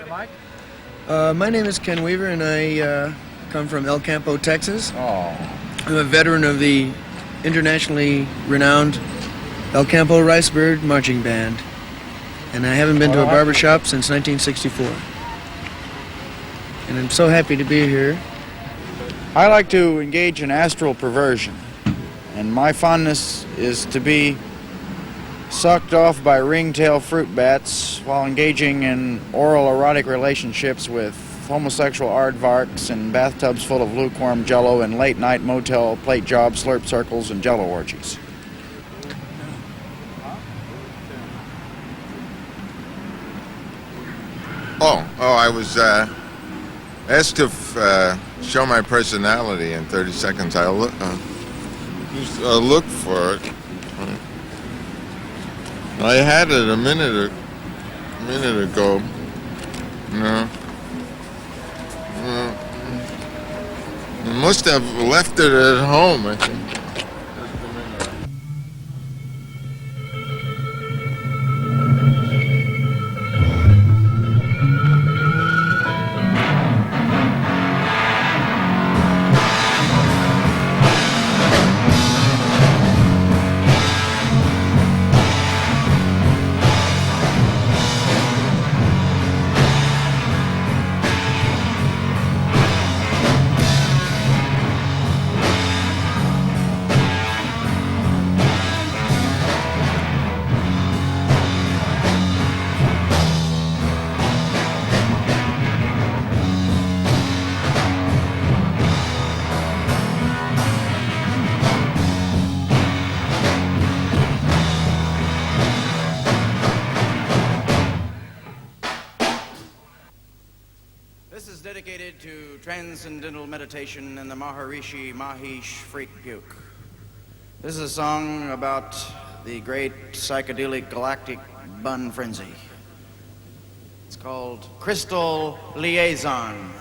My name is Ken Weaver, and I come from El Campo, Texas. Oh. I'm a veteran of the internationally renowned El Campo Ricebird Marching Band, and I haven't been to a barber shop since 1964. And I'm so happy to be here. I like to engage in astral perversion, and my fondness is to be sucked off by ringtail fruit bats while engaging in oral erotic relationships with homosexual aardvarks in bathtubs full of lukewarm jello and late-night motel plate job slurp circles and jello orgies. I was asked to show my personality in 30 seconds. I'll look for it. I had it a minute ago. No. I must have left it at home, I think. This is dedicated to transcendental meditation and the Maharishi Mahesh Freak Puke. This is a song about the great psychedelic galactic bun frenzy. It's called Crystal Liaison.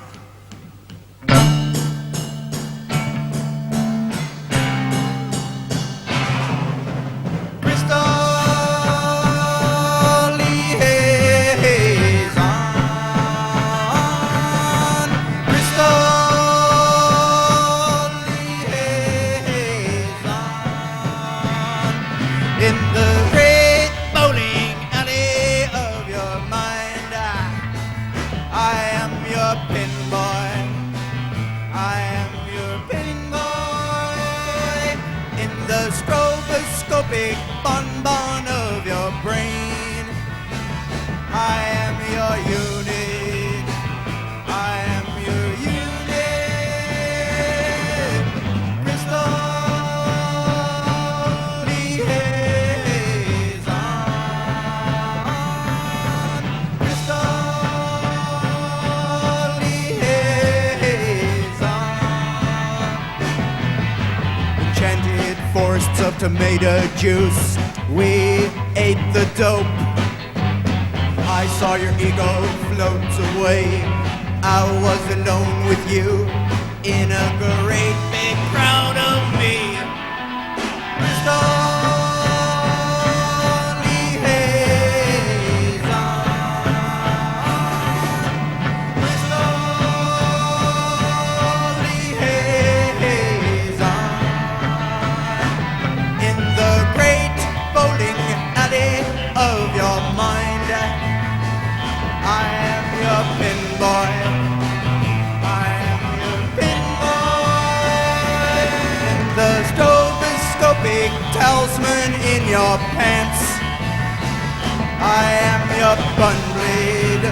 In the great bowling alley of your mind, I am your pin boy. I am your pin boy. In the stroboscopic bonbon of your brain, I am your unit. I am your unit. Crystal. Forests of tomato juice, we ate the dope. I saw your ego float away. I was alone with you in a great big crowd of me. Big talisman in your pants. I am your bun blade.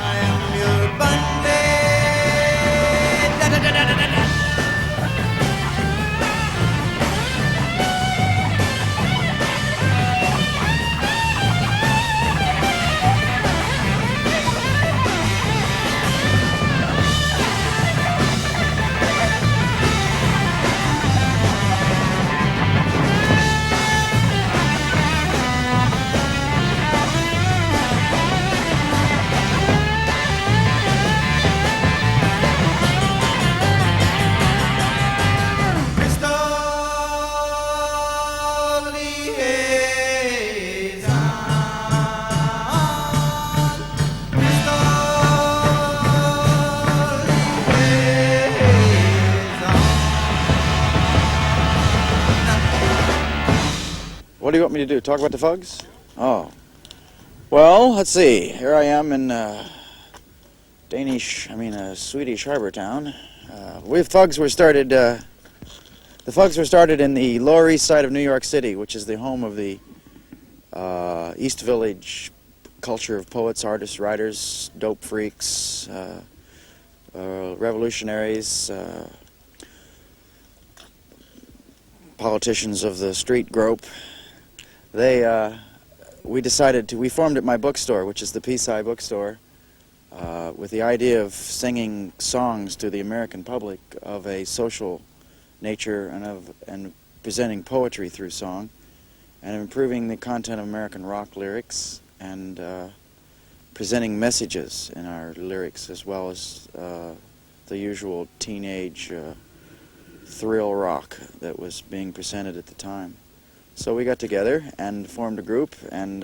I am your bun blade. Da, da, da, da, da, da. What do you want me to do? Talk about the Fugs? Oh. Well, let's see. Here I am in Swedish harbor town. The Fugs were started in the Lower East Side of New York City, which is the home of the East Village culture of poets, artists, writers, dope freaks, revolutionaries, politicians of the street grope. We formed at my bookstore, which is the Peace-Eye bookstore, with the idea of singing songs to the American public of a social nature and presenting poetry through song, and improving the content of American rock lyrics, and presenting messages in our lyrics, as well as the usual teenage thrill rock that was being presented at the time. So we got together and formed a group, and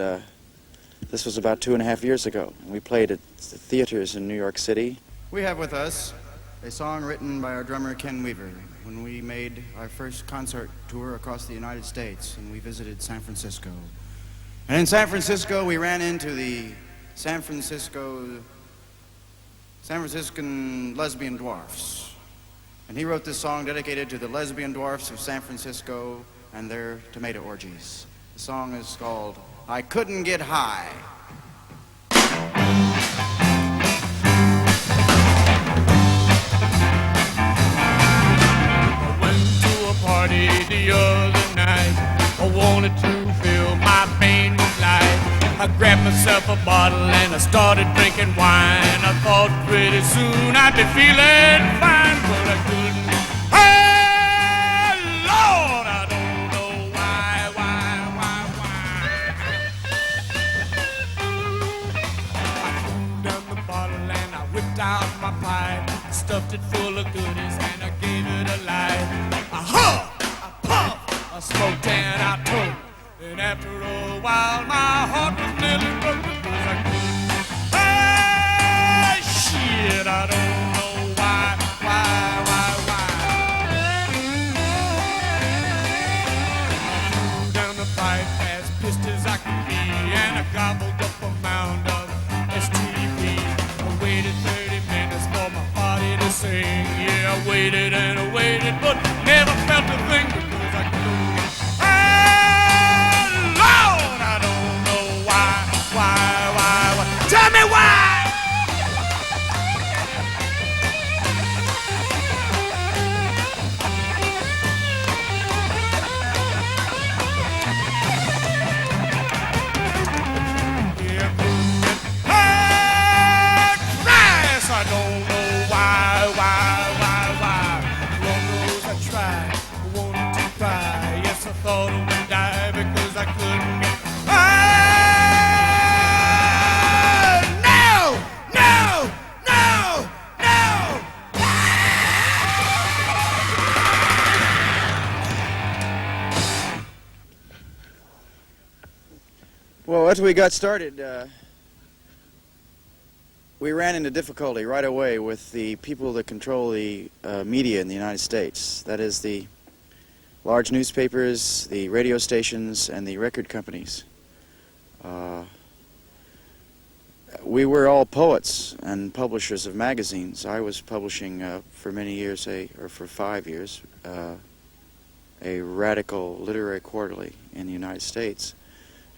this was about 2.5 years ago. We played at the theaters in New York City. We have with us a song written by our drummer Ken Weaver when we made our first concert tour across the United States, and we visited San Francisco. And in San Francisco, we ran into the San Franciscan lesbian dwarfs. And he wrote this song dedicated to the lesbian dwarfs of San Francisco and their tomato orgies. The song is called I Couldn't Get High. I went to a party the other night. I wanted to fill my pain with light. I grabbed myself a bottle and I started drinking wine. I thought pretty soon I'd be feeling fine, but I couldn't. Hey, Lord, I don't know why. I threw down the bottle and I whipped out my pipe, stuffed it full of goodies and I gave it a light. I huffed, I puffed, I smoked and I toked. And after a while, my heart was nearly broke because I couldn't. Hey, shit, I don't know why. I threw down the pipe as pissed as I could be, and I gobbled up a mound of STP. I waited 30 minutes for my body to sing. Yeah, I waited and I waited, but never felt a thing because I couldn't. Why? Tell me why! Christ, I don't know why. Lord knows I tried, I wanted to cry. Yes, I thought I would die because I couldn't get Well, as we got started, we ran into difficulty right away with the people that control the media in the United States. That is the large newspapers, the radio stations, and the record companies. We were all poets and publishers of magazines. I was publishing for many years, for 5 years, a radical literary quarterly in the United States,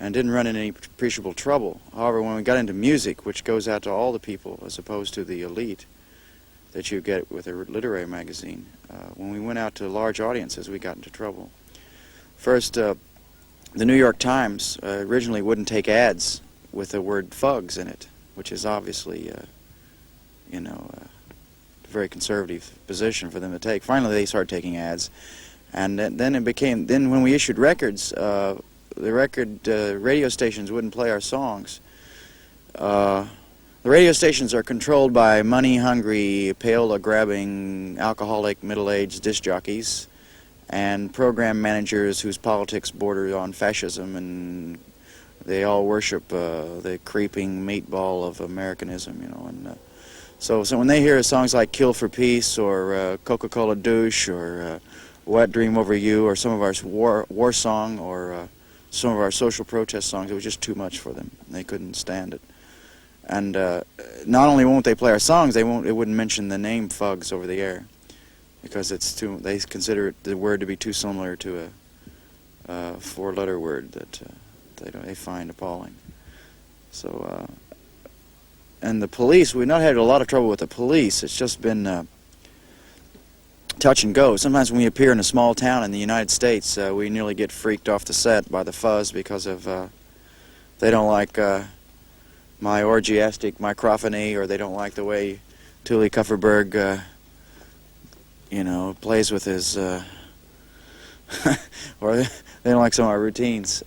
and didn't run into any appreciable trouble. However, when we got into music, which goes out to all the people as opposed to the elite that you get with a literary magazine, when we went out to large audiences, we got into trouble. First, the New York Times originally wouldn't take ads with the word Fugs in it, which is obviously, a very conservative position for them to take. Finally, they started taking ads, and then when we issued records, the radio stations wouldn't play our songs. The radio stations are controlled by money-hungry, payola-grabbing, alcoholic, middle-aged disc jockeys and program managers whose politics border on fascism, and they all worship the creeping meatball of Americanism, And so when they hear songs like "Kill for Peace" or "Coca-Cola Douche" or "Wet Dream Over You" or some of our war song or some of our social protest songs. It was just too much for them. They couldn't stand it. And not only won't they play our songs, they wouldn't mention the name Fugs over the air because it's too. They consider the word to be too similar to a four-letter word that they find appalling. So, and the police, we've not had a lot of trouble with the police. It's just been touch and go. Sometimes when we appear in a small town in the United States, we nearly get freaked off the set by the fuzz because of they don't like my orgiastic microphony, or they don't like the way Tully Kupferberg, plays with his, or they don't like some of our routines.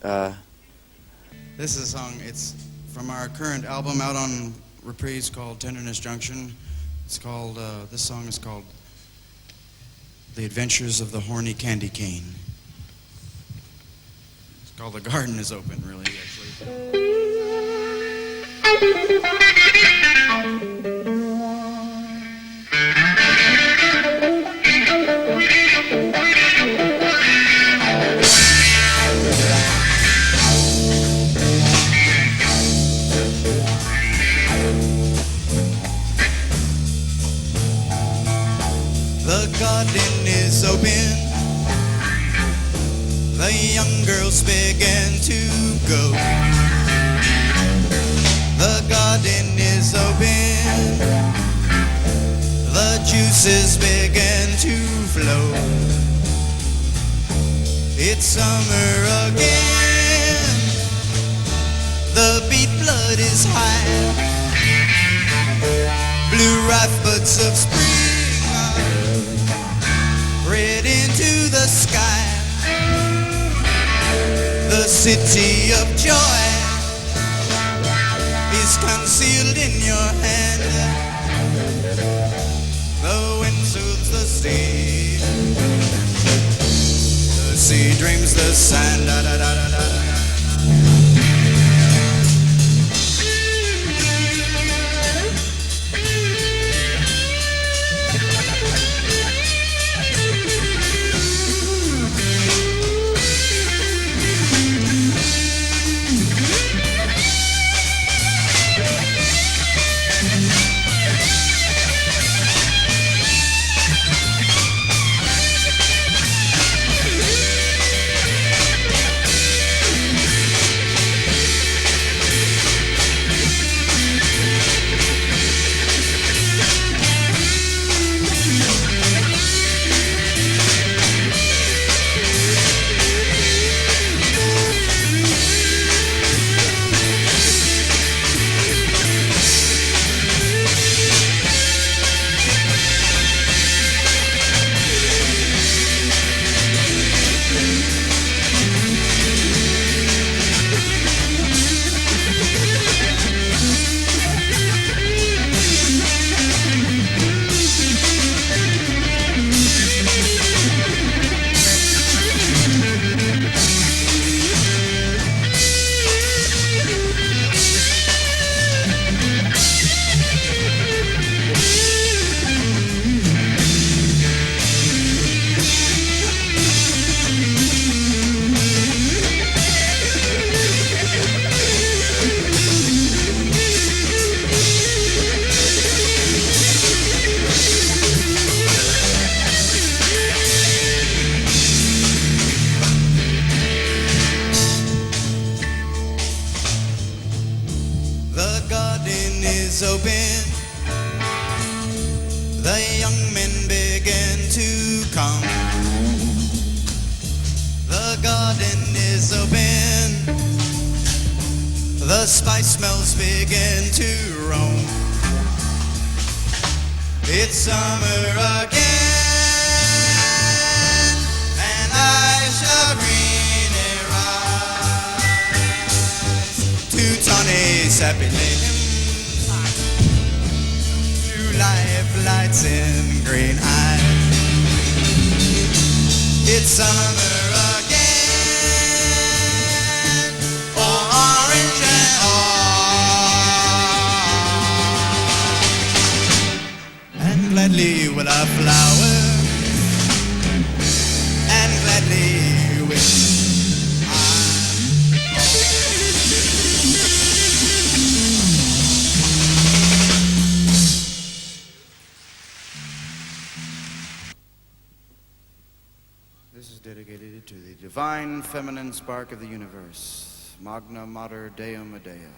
This is a song, it's from our current album out on Reprise called Tenderness Junction. It's called, this song is called The Adventures of the Horny Candy Cane. It's called The Garden is Open, really, actually. The garden is open. The young girls begin to go. The garden is open. The juices begin to flow. It's summer again. The beat blood is high. Blue ripe buds of spring red into the sky. The city of joy is concealed in your hand. The wind soothes the sea dreams the sand. Da, da, da, da, da, da. Open, the young men begin to come. The garden is open, the spice smells begin to roam. It's summer again, and I shall green rise to Tony's happy name. Life lights in green eyes. It's summer again, orange and all. And gladly will I flower, and gladly will I dedicated to the divine feminine spark of the universe, Magna Mater Deum Medea.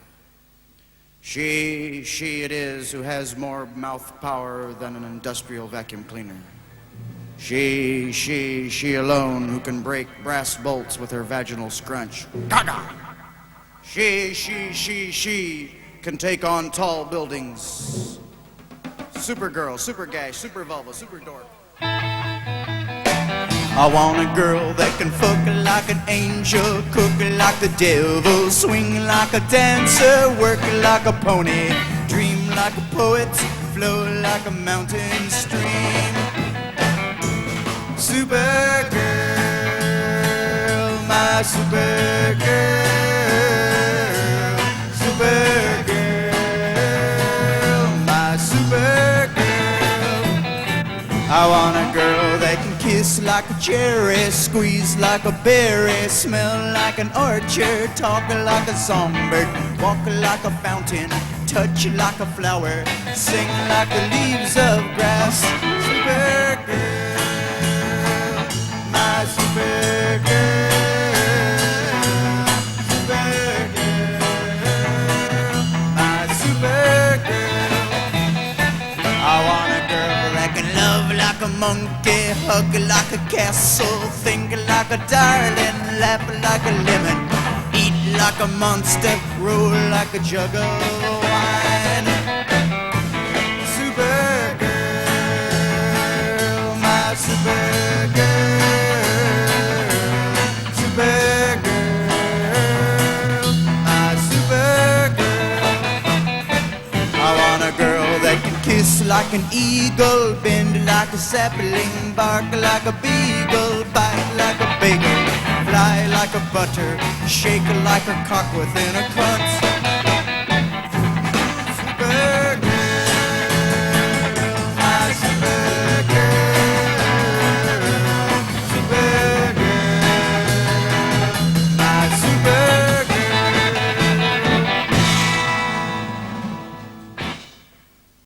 She it is who has more mouth power than an industrial vacuum cleaner. She alone who can break brass bolts with her vaginal scrunch. Gaga! She can take on tall buildings. Supergirl, super gash, super vulva, super dork. I want a girl that can fuck like an angel, cook like the devil, swing like a dancer, work like a pony, dream like a poet, flow like a mountain stream. Supergirl, my supergirl, supergirl, my supergirl. I want a girl that can kiss like a cherry, squeeze like a berry, smell like an orchard, talk like a songbird, walk like a fountain, touch like a flower, sing like the leaves of grass. Supergirl, my supergirl, supergirl, my supergirl. I want a girl that can love like a monkey, hug like a castle, think like a darling, laugh like a lemon, eat like a monster, roll like a jug of wine. Supergirl, my supergirl, supergirl, my supergirl. I want a girl that can kiss like an eagle, bend like a sapling, bark like a beagle, bite like a bagel, fly like a butter, shake like a cock within a crunch.